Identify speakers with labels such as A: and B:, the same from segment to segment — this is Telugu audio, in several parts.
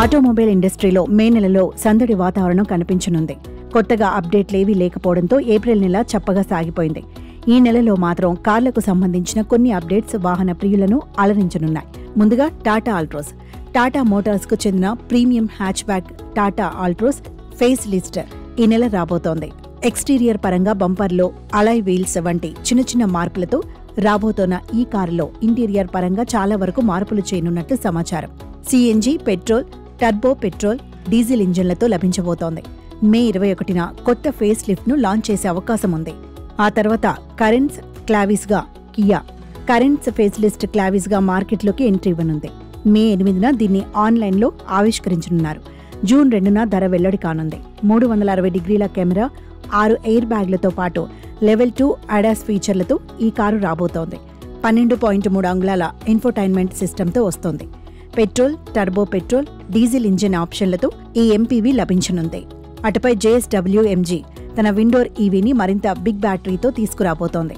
A: ఆటోమొబైల్ ఇండస్ట్రీలో మే నెలలో సందడి వాతావరణం కనిపించనుంది. కొత్తగా అప్డేట్లేవీ లేకపోవడంతో ఏప్రిల్ నెల చప్పగా సాగిపోయింది. ఈ నెలలో మాత్రం కార్లకు సంబంధించిన కొన్ని అప్డేట్స్ వాహన ప్రియులను అలరించనున్నాయి. ముందుగా టాటా ఆల్ట్రోస్. టాటా మోటార్స్ కు చెందిన premium hatch back Tata Altroz face list ఈ నెల రాబోతోంది. ఎక్స్టీరియర్ పరంగా బంపర్లో అలాయ్ వీల్స్ వంటి చిన్న చిన్న మార్పులతో రాబోతోన్న ఈ కారులో ఇంటీరియర్ పరంగా చాలా వరకు మార్పులు చేయనున్నట్లు సమాచారం. CNG, petrol, turbo petrol, diesel ఇంజన్లతో లభించబోతోంది. మే 21న కొత్త ఫేస్ లిఫ్ట్ ను లాంచ్ చేసే అవకాశం ఉంది. ఆ తర్వాత కరెంట్స్ క్లావిస్ గా Kia currents face list Clavis గా మార్కెట్లోకి ఎంట్రీ ఇవ్వనుంది. మే 8న దీన్ని ఆన్లైన్లో ఆవిష్కరించనున్నారు. జూన్ 2న ధర వెల్లడి కానుంది. 360 డిగ్రీల కెమెరా, 6 ఎయిర్ బ్యాగ్లతో పాటు లెవెల్ 2 అడాస్ ఫీచర్లతో ఈ కారు రాబోతోంది. 12.3 అంగుళాల ఇన్ఫోటైన్మెంట్ సిస్టంతో వస్తోంది. Petrol, turbo petrol, diesel engine ఆప్షన్లతో ఈ ఎంపీవీ లభించనుంది. అటుపై JSW-MG తన విండోర్ ఈవీని మరింత బిగ్ బ్యాటరీతో తీసుకురాబోతోంది.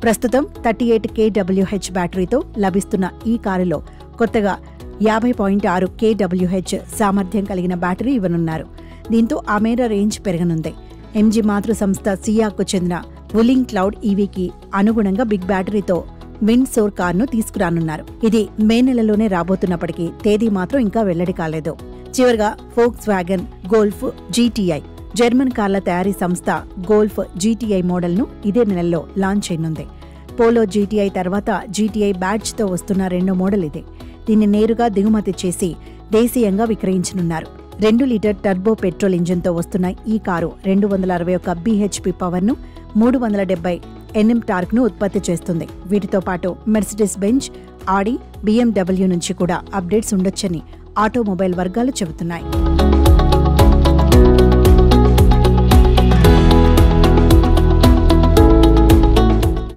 A: ప్రస్తుతం 38 kWh బ్యాటరీతో లభిస్తున్న ఈ కారులో కొత్తగా 50.6 kWh సామర్థ్యం కలిగిన బ్యాటరీ ఇవ్వనున్నారు. దీంతో ఆ మేర రేంజ్ పెరగనుంది. MG మాతృ సంస్థ సియాకు చెందిన వులింగ్ క్లౌడ్ ఈవీకి అనుగుణంగా బిగ్ బ్యాటరీతో విండ్ సోర్ కార్ను తీసుకురానున్నారు. ఇది మే నెలలోనే రాబోతున్నప్పటికీ తేదీ మాత్రం ఇంకా వెల్లడి కాలేదు. చివరిగా Volkswagen Golf GTI. German కార్ల తయారీ సంస్థ గోల్ఫ్ GTI మోడల్ను ఇదే నెలలో లాంచ్ చేయనుంది. పోలో GTI తర్వాత GTI బ్యాడ్జ్తో వస్తున్న రెండో మోడల్ ఇదే. దీన్ని నేరుగా దిగుమతి చేసి దేశీయంగా విక్రయించనున్నారు. 2 లీటర్ టర్బో పెట్రోల్ ఇంజిన్తో వస్తున్న ఈ కారు 261 bhp పవర్ను, 370 Nm టార్క్ను ఉత్పత్తి చేస్తుంది. వీటితో పాటు మెర్సిడెస్ బెంజ్, ఆడి, BMW నుంచి కూడా అప్డేట్స్ ఉండొచ్చని ఆటోమొబైల్ వర్గాలు చెబుతున్నాయి.